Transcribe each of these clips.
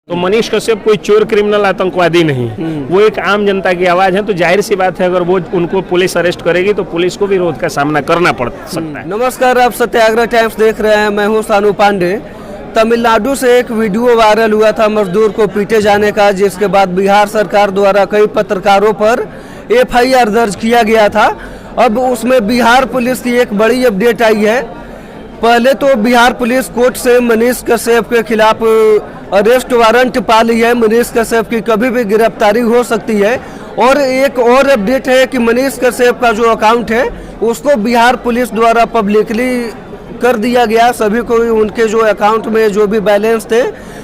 तो मनीष कश्यप कोई चोर क्रिमिनल आतंकवादी नहीं, वो एक आम जनता की आवाज है। तो जाहिर सी बात है अगर वो उनको पुलिस अरेस्ट करेगी तो पुलिस को विरोध का सामना करना पड़ सकता है। नमस्कार, आप सत्याग्रह टाइम्स देख रहे हैं। मैं हूं सानू पांडे। तमिलनाडु से एक वीडियो वायरल हुआ था मजदूर को पीटे जाने का, जिसके बाद बिहार सरकार द्वारा कई पत्रकारों पर FIR दर्ज किया गया था। अब उसमें बिहार पुलिस की एक बड़ी अपडेट आई है। पहले तो बिहार पुलिस कोर्ट से मनीष कश्यप के खिलाफ अरेस्ट वारंट पा ली है। मनीष कश्यप की कभी भी गिरफ्तारी हो सकती है। और एक और अपडेट है कि मनीष कश्यप का जो अकाउंट है उसको बिहार पुलिस द्वारा पब्लिकली कर दिया गया। सभी को उनके जो अकाउंट में जो भी बैलेंस थे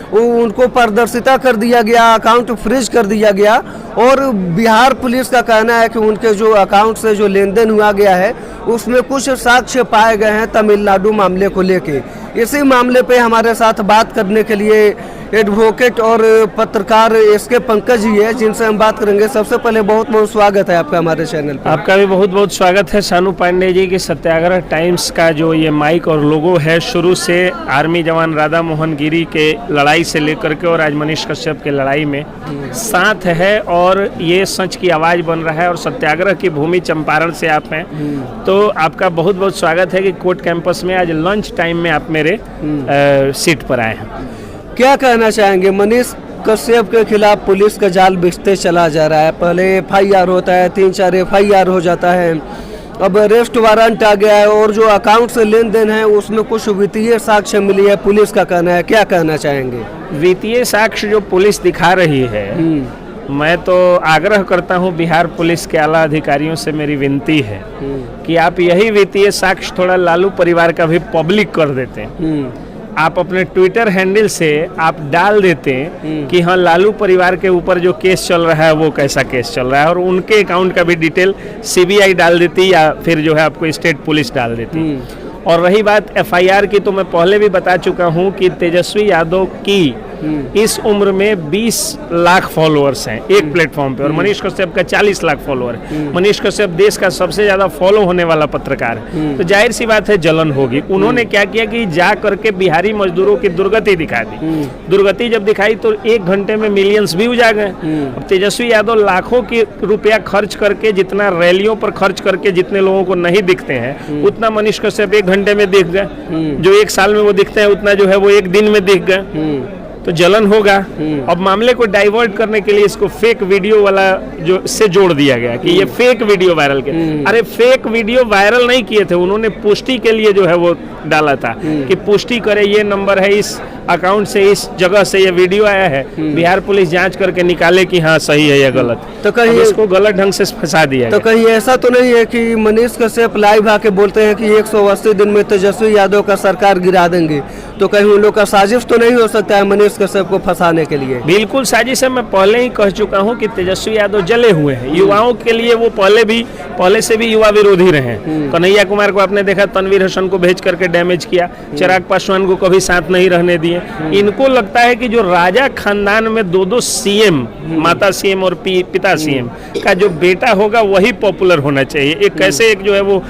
वो उनको पारदर्शिता कर दिया गया, अकाउंट फ्रीज कर दिया गया। और बिहार पुलिस का कहना है कि उनके जो अकाउंट से जो लेन देन हुआ गया है उसमें कुछ साक्ष्य पाए गए हैं तमिलनाडु मामले को लेके। इसी मामले पे हमारे साथ बात करने के लिए एडवोकेट और पत्रकार SK पंकज जी है, जिनसे हम बात करेंगे। सबसे पहले बहुत बहुत स्वागत है आपका हमारे चैनल पर। आपका भी बहुत बहुत स्वागत है सानू पांडे जी की। सत्याग्रह टाइम्स का जो ये माइक और लोगो है शुरू से आर्मी जवान राधा मोहन गिरी के लड़ाई से लेकर के और आज मनीष कश्यप के लड़ाई में साथ है और ये सच की आवाज़ बन रहा है। और सत्याग्रह की भूमि चंपारण से आप हैं, तो आपका बहुत बहुत स्वागत है कि कोर्ट कैंपस में आज लंच टाइम में आप मेरे सीट पर आए हैं। क्या कहना चाहेंगे? मनीष कश्यप के खिलाफ पुलिस का जाल बिछते चला जा रहा है। पहले FIR होता है, 3-4 FIR हो जाता है, अब अरेस्ट वारंट आ गया है और जो अकाउंट से लेन देन है उसमें कुछ वित्तीय साक्ष्य मिली है, पुलिस का कहना है। क्या कहना चाहेंगे? वित्तीय साक्ष्य जो पुलिस दिखा रही है, मैं तो आग्रह करता हूं बिहार पुलिस के आला अधिकारियों से, मेरी विनती है कि आप यही वित्तीय साक्ष्य थोड़ा लालू परिवार का भी पब्लिक कर देते हैं। आप अपने ट्विटर हैंडल से आप डाल देते कि हाँ लालू परिवार के ऊपर जो केस चल रहा है वो कैसा केस चल रहा है, और उनके अकाउंट का भी डिटेल CBI डाल देती या फिर जो है आपको स्टेट पुलिस डाल देती। और रही बात FIR की, तो मैं पहले भी बता चुका हूँ कि तेजस्वी यादव की इस उम्र में 20 लाख फॉलोअर्स हैं एक प्लेटफॉर्म पे, और मनीष कश्यप का 40 लाख फॉलोअर। मनीष कश्यप देश का सबसे ज्यादा फॉलो होने वाला पत्रकार है, तो जाहिर सी बात है जलन होगी। उन्होंने क्या किया कि जा करके बिहारी मजदूरों की दुर्गति दिखा दी। दुर्गति जब दिखाई तो 1 घंटे में मिलियंस व्यूज आ गए। अब तेजस्वी यादव लाखों की रुपया खर्च करके, जितना रैलियों पर खर्च करके जितने लोगों को नहीं दिखते हैं उतना मनीष कश्यप 1 घंटे में दिख गए। जो 1 साल में वो दिखते हैं उतना जो है वो 1 दिन में दिख गए, तो जलन होगा। अब मामले को डाइवर्ट करने के लिए इसको फेक वीडियो वाला जो से जोड़ दिया गया कि ये फेक वीडियो वायरल के। अरे फेक वीडियो वायरल नहीं किए थे, उन्होंने पुष्टि के लिए जो है वो डाला था कि पुष्टि करे ये नंबर है, इस अकाउंट से, इस जगह से ये वीडियो आया है, बिहार पुलिस जांच करके निकाले कि हाँ सही है या गलत। तो कहीं इसको गलत ढंग से फंसा दिया तो कहीं ऐसा तो नहीं है कि मनीष कश्यप लाइव आके बोलते हैं कि 180 दिन में तेजस्वी यादव का सरकार गिरा देंगे, तो कहीं उन लोग का साजिश तो नहीं हो सकता है मनीष कश्यप को फंसाने के लिए? बिल्कुल साजिश है। मैं पहले ही कह चुका हूँ कि तेजस्वी यादव जले हुए हैं। युवाओं के लिए वो पहले से भी युवा विरोधी रहे। कन्हैया कुमार को आपने देखा, तनवीर हसन को भेज करके डैमेज किया, चिराग पासवान को कभी साथ नहीं रहने दिए। इनको लगता है कि जो राजा खानदान में 2-2 CM, माता CM और पिता CM का जो बेटा होगा वही पॉपुलर होना चाहिए। एक कैसे एक जो है वो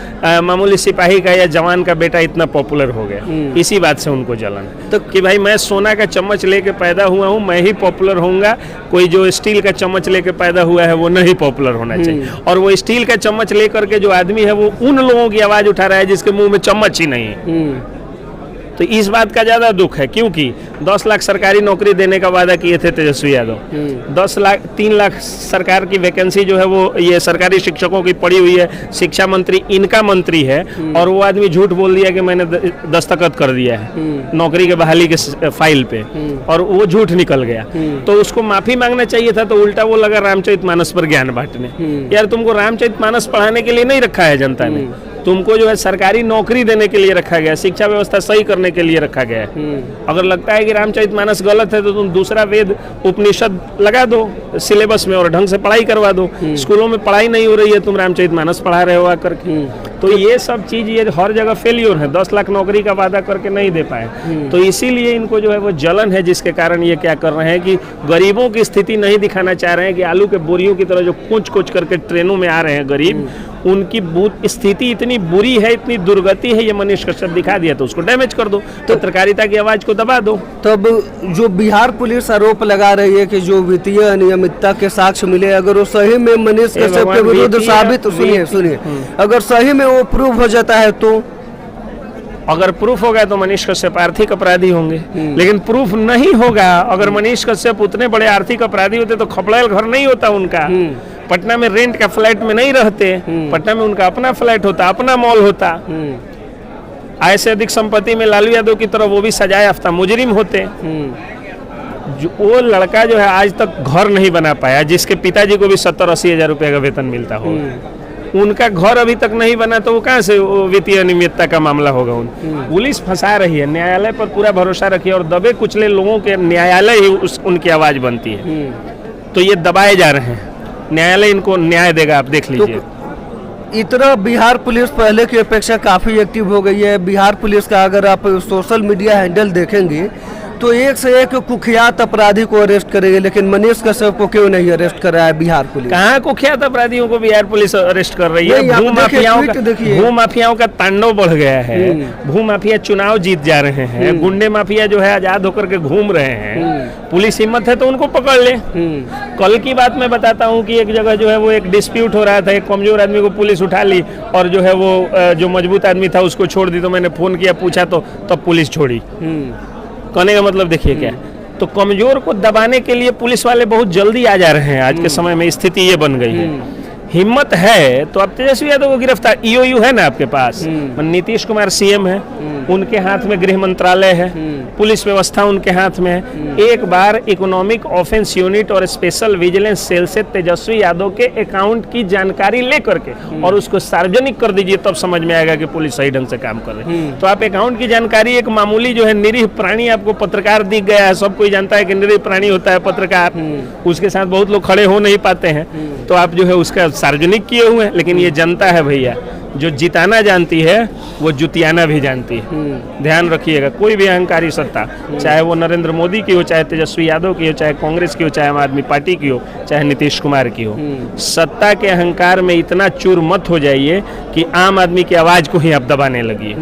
मामूली सिपाही का या जवान का बेटा इतना पॉपुलर हो गया, इसी बात से उनको जलन तो कि भाई मैं सोना का चम्मच लेके पैदा हुआ हूँ, मैं ही पॉपुलर होऊंगा, कोई जो स्टील का चम्मच लेके पैदा हुआ है वो नहीं पॉपुलर होना चाहिए। और वो स्टील का चम्मच लेकर के जो आदमी है वो उन लोगों की आवाज उठा रहा है जिसके मुंह में चम्मच ही नहीं है। तो इस बात का ज्यादा दुख है, क्योंकि 10 लाख सरकारी नौकरी देने का वादा किए थे तेजस्वी यादव। 3 लाख सरकार की वैकेंसी जो है वो ये सरकारी शिक्षकों की पड़ी हुई है। शिक्षा मंत्री इनका मंत्री है और वो आदमी झूठ बोल दिया कि मैंने दस्तखत कर दिया है नौकरी के बहाली के फाइल पे, और वो झूठ निकल गया। तो उसको माफी मांगना चाहिए था, तो उल्टा वो लगा रामचरितमानस पर ज्ञान बांटने। यार तुमको रामचरितमानस पढ़ाने के लिए नहीं रखा है जनता ने, तुमको जो है सरकारी नौकरी देने के लिए रखा गया, शिक्षा व्यवस्था सही करने के लिए रखा गया है। अगर लगता है कि रामचरितमानस गलत है तो तुम दूसरा वेद उपनिषद लगा दो सिलेबस में और ढंग से पढ़ाई करवा दो। स्कूलों में पढ़ाई नहीं हो रही है, तुम रामचरितमानस पढ़ा रहे हो आकर के। तो ये सब चीज ये हर जगह फेलियर है। 10 लाख नौकरी का वादा करके नहीं दे पाए, तो इसीलिए इनको जो है वो जलन है, जिसके कारण ये क्या कर रहे हैं कि गरीबों की स्थिति नहीं दिखाना चाह रहे हैं कि आलू के बोरियों की तरह जो कूच कूच करके ट्रेनों में आ रहे हैं गरीब, उनकी स्थिति इतनी बुरी है, इतनी दुर्गति है, ये मनीष कश्यप दिखा दिया, तो उसको डैमेज कर दो, तो पत्रकारिता की आवाज को दबा दो। तब जो बिहार पुलिस आरोप लगा रही है कि जो वित्तीय अनियमितता के साक्ष्य मिले, अगर वो सही में मनीष कश्यप के विरुद्ध साबित, सुनिए अगर सही में वो प्रूफ हो जाता है, तो अगर प्रूफ हो गया तो मनीष कश्यप आर्थिक अपराधी होंगे, लेकिन प्रूफ नहीं होगा। अगर मनीष कश्यप उतने बड़े आर्थिक अपराधी होते तो खपड़ेल घर नहीं होता उनका, पटना में रेंट का फ्लैट में नहीं रहते, पटना में उनका अपना फ्लैट होता, अपना मॉल होता। ऐसे अधिक संपत्ति में लालू यादव की तरह वो भी सजाए याफ्ता मुजरिम होते। जो वो लड़का जो है आज तक घर नहीं बना पाया, जिसके पिताजी को भी 70-80 हजार रुपये का वेतन मिलता होगा, उनका घर अभी तक नहीं बना, तो वो कहाँ से वित्तीय अनियमितता का मामला होगा। पुलिस फंसा रही है, न्यायालय पर पूरा भरोसा रखिए, और दबे कुचले लोगों के न्यायालय ही उनकी आवाज बनती है। तो ये दबाए जा रहे हैं, न्यायालय इनको न्याय देगा, आप देख लीजिए। तो इतना बिहार पुलिस पहले की अपेक्षा काफी एक्टिव हो गई है। बिहार पुलिस का अगर आप सोशल मीडिया हैंडल देखेंगे तो एक से एक कुख्यात अपराधी को अरेस्ट करेगी, लेकिन मनीष कश्यप को क्यों नहीं अरेस्ट कर रहा है बिहार पुलिस? कहाँ कुख्यात अपराधियों को बिहार पुलिस अरेस्ट कर रही है? भूमाफियाओं का तांडव बढ़ गया है। भूमाफिया चुनाव जीत जा रहे हैं, गुंडे माफिया जो है आजाद होकर के घूम रहे हैं। पुलिस हिम्मत है तो उनको पकड़ ले। कल की बात मैं बताता हूँ कि एक जगह जो है वो एक डिस्प्यूट हो रहा था, एक कमजोर आदमी को पुलिस उठा ली, और जो है वो जो मजबूत आदमी था उसको छोड़ दी। तो मैंने फोन किया, पूछा, तो तब पुलिस छोड़ी। कहने का मतलब देखिए क्या, तो कमजोर को दबाने के लिए पुलिस वाले बहुत जल्दी आ जा रहे हैं। आज के समय में स्थिति ये बन गई है। हिम्मत है तो आप तेजस्वी यादव को गिरफ्तार, ईओयू है ना आपके पास, नीतीश कुमार सीएम है, उनके हाथ में गृह मंत्रालय है, पुलिस व्यवस्था उनके हाथ में है। एक बार इकोनॉमिक ऑफेंस यूनिट और स्पेशल विजिलेंस सेल से तेजस्वी यादव के अकाउंट की जानकारी लेकर के और उसको सार्वजनिक कर दीजिए, तब समझ में आएगा कि पुलिस सही ढंग से काम कर रही है। तो आप अकाउंट की जानकारी, एक मामूली जो है निरीह प्राणी आपको पत्रकार दिख गया है, सब कोई जानता है कि निरीह प्राणी होता है पत्रकार, उसके साथ बहुत लोग खड़े हो नहीं पाते हैं, तो आप जो है उसका सार्वजनिक किए हुए हैं। लेकिन ये जनता है भैया, जो जिताना जानती है वो जुतियाना भी जानती है। ध्यान रखिएगा, कोई भी अहंकारी सत्ता, चाहे वो नरेंद्र मोदी की हो, चाहे तेजस्वी यादव की हो, चाहे कांग्रेस की हो, चाहे आम आदमी पार्टी की हो, चाहे नीतीश कुमार की हो, सत्ता के अहंकार में इतना चूर मत हो जाइए कि आम आदमी की आवाज को ही आप दबाने लगिए।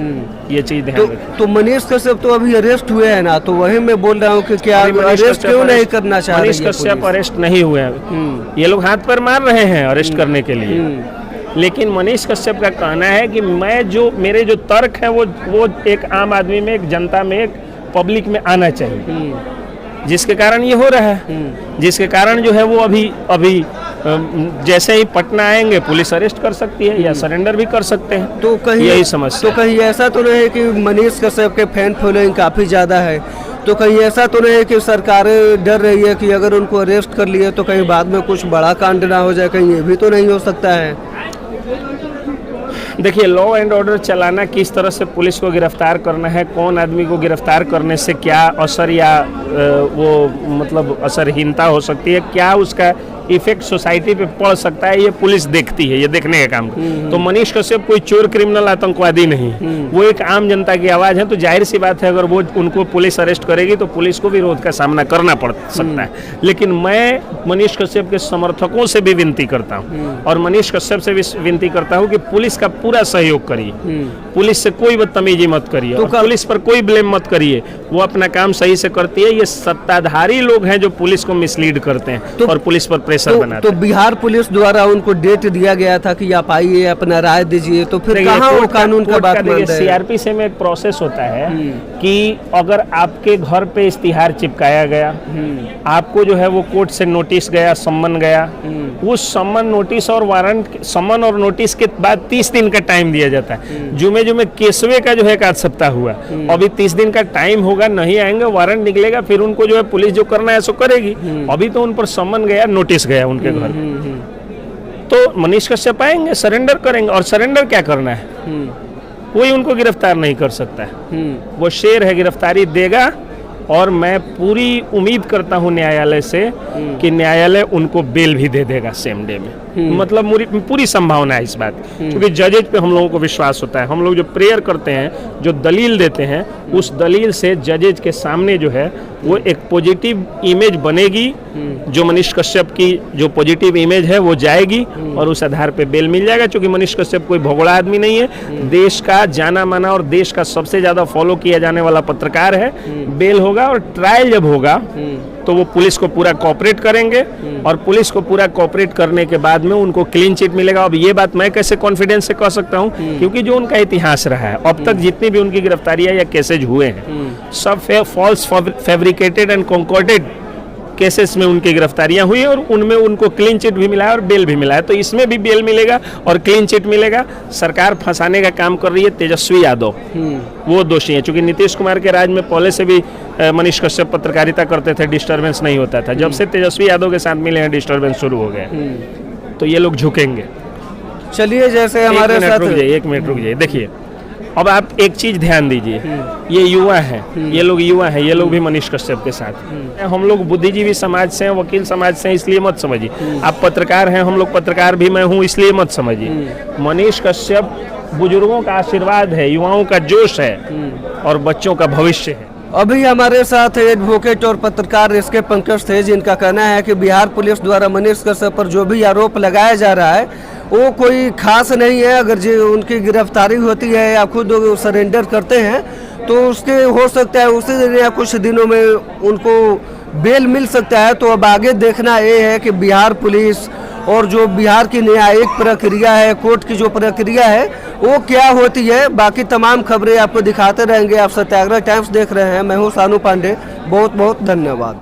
ये चीज ध्यान रखिए। तो मनीष कश्यप तो अभी अरेस्ट हुए हैं ना, तो वही मैं बोल रहा हूँ कि क्या अरेस्ट क्यों नहीं करना चाह रहे? मनीष कश्यप अरेस्ट नहीं हुए हैं, ये लोग हाथ पर मार रहे हैं अरेस्ट करने के लिए। लेकिन मनीष कश्यप का कहना है कि मेरे जो तर्क है वो एक आम आदमी में, एक जनता में, एक पब्लिक में आना चाहिए, जिसके कारण ये हो रहा है, जिसके कारण जो है वो अभी जैसे ही पटना आएंगे पुलिस अरेस्ट कर सकती है या सरेंडर भी कर सकते हैं। तो कहीं यही समस्या, तो कहीं ऐसा तो नहीं है कि मनीष कश्यप के फैन फॉलोइंग काफी ज्यादा है, तो कहीं ऐसा तो नहीं है कि सरकार डर रही है कि अगर उनको अरेस्ट कर लिए तो कहीं बाद में कुछ बड़ा कांड ना हो जाए? कहीं ये भी तो नहीं हो सकता है? देखिए, लॉ एंड ऑर्डर चलाना, किस तरह से पुलिस को गिरफ्तार करना है, कौन आदमी को गिरफ्तार करने से क्या असर या वो मतलब असरहीनता हो सकती है, क्या उसका इफेक्ट सोसाइटी पे पड़ सकता है, ये पुलिस देखती है, ये देखने का काम। तो मनीष कश्यप कोई चोर, क्रिमिनल, आतंकवादी नहीं, वो एक आम जनता की आवाज है। तो जाहिर सी बात है, अगर वो उनको पुलिस अरेस्ट करेगी तो पुलिस को भी विरोध का सामना करना पड़ सकता है। लेकिन मैं मनीष कश्यप के समर्थकों से भी विनती करता हूँ, और मनीष कश्यप से भी विनती करता हूँ कि पुलिस का पूरा सहयोग करिए, पुलिस से कोई बदतमीजी मत करिए, तो पुलिस पर कोई ब्लेम मत करिए, वो अपना काम सही से करती है। ये सत्ताधारी लोग हैं जो पुलिस को मिसलीड करते हैं और पुलिस पर प्रेशर बनाते हैं। तो बिहार पुलिस द्वारा उनको डेट दिया गया था कि आप आइए, अपना राय दीजिए, तो फिर कहाँ वो कानून का बात मानते हैं? सीआरपीसी में एक प्रोसेस होता है कि अगर आपके घर पे इश्तिहार चिपकाया गया, आपको जो है वो कोर्ट से नोटिस गया, सम्मन गया, उस सम्मन, नोटिस और वारंट, सम्मन और नोटिस के बाद 30 दिन का टाइम दिया जाता है। जुमे केसवे का जो है 1 सप्ताह हुआ, अभी 30 दिन का टाइम होगा, नहीं आएंगे, वारंट निकलेगा, फिर उनको जो है पुलिस जो करना है सो करेगी। अभी तो उन पर सम्मन गया, नोटिस गया उनके घर, तो मनीष कश्यप आएंगे, सरेंडर करेंगे। और सरेंडर क्या करना है, कोई उनको गिरफ्तार नहीं कर सकता है, वो शेर है, गिरफ्तारी देगा और मैं पूरी उम्मीद करता हूं न्यायालय से कि न्यायालय उनको बेल भी दे देगा सेम डे में। मतलब पूरी संभावना है इस बात की, क्योंकि जजेज पे हम लोगों को विश्वास होता है। हम लोग जो प्रेयर करते हैं, जो दलील देते हैं, उस दलील से जजेज के सामने जो है वो एक पॉजिटिव इमेज बनेगी। जो मनीष कश्यप की जो पॉजिटिव इमेज है वो जाएगी और उस आधार पे बेल मिल जाएगा। क्योंकि मनीष कश्यप कोई भोगड़ा आदमी नहीं है, देश का जाना माना और देश का सबसे ज्यादा फॉलो किया जाने वाला पत्रकार है। बेल होगा और ट्रायल जब होगा तो वो पुलिस को पूरा कोऑपरेट करेंगे और पुलिस को पूरा कोऑपरेट करने के बाद में उनको क्लीन चिट मिलेगा। अब ये बात मैं कैसे कॉन्फिडेंस से कह सकता हूँ, क्योंकि जो उनका इतिहास रहा है अब तक जितनी भी उनकी गिरफ्तारियां या केसेज हुए हैं सब फॉल्स फैब्रिकेटेड एंड कॉन्कॉर्डेड केसेस में उनकी गिरफ्तारियां हुई और उनमें उनको क्लीन चिट भी मिला है और बेल भी मिला है। तो इसमें भी बेल मिलेगा और क्लीन चिट मिलेगा। सरकार फंसाने का काम कर रही है तेजस्वी यादव, वो दोषी है। क्योंकि नीतीश कुमार के राज में पहले से भी मनीष कश्यप पत्रकारिता करते थे, डिस्टर्बेंस नहीं होता था। जब से तेजस्वी यादव के साथ मिले हैं डिस्टर्बेंस शुरू हो गए, तो ये लोग झुकेंगे। चलिए, जैसे हमारे साथ एक मिनट रुक जाइए। देखिए, अब आप एक चीज ध्यान दीजिए, ये युवा है, ये लोग युवा है, ये लोग भी मनीष कश्यप के साथ। हम लोग बुद्धिजीवी समाज से हैं, वकील समाज से हैं, इसलिए मत समझिए। आप पत्रकार हैं, हम लोग पत्रकार भी मैं हूँ, इसलिए मत समझिए। मनीष कश्यप बुजुर्गों का आशीर्वाद है, युवाओं का जोश है और बच्चों का भविष्य है। अभी हमारे साथ एडवोकेट और पत्रकार एसके पंकज थे, जिनका कहना है कि बिहार पुलिस द्वारा मनीष कश्यप पर जो भी आरोप लगाया जा रहा है वो कोई खास नहीं है। अगर जो उनकी गिरफ्तारी होती है या खुद सरेंडर करते हैं तो उसके हो सकता है उसी दिन या कुछ दिनों में उनको बेल मिल सकता है। तो अब आगे देखना ये है कि बिहार पुलिस और जो बिहार की न्यायिक प्रक्रिया है, कोर्ट की जो प्रक्रिया है वो क्या होती है। बाकी तमाम खबरें आपको दिखाते रहेंगे। आप सत्याग्रह टाइम्स देख रहे हैं, मैं हूँ सानू पांडे। बहुत बहुत धन्यवाद।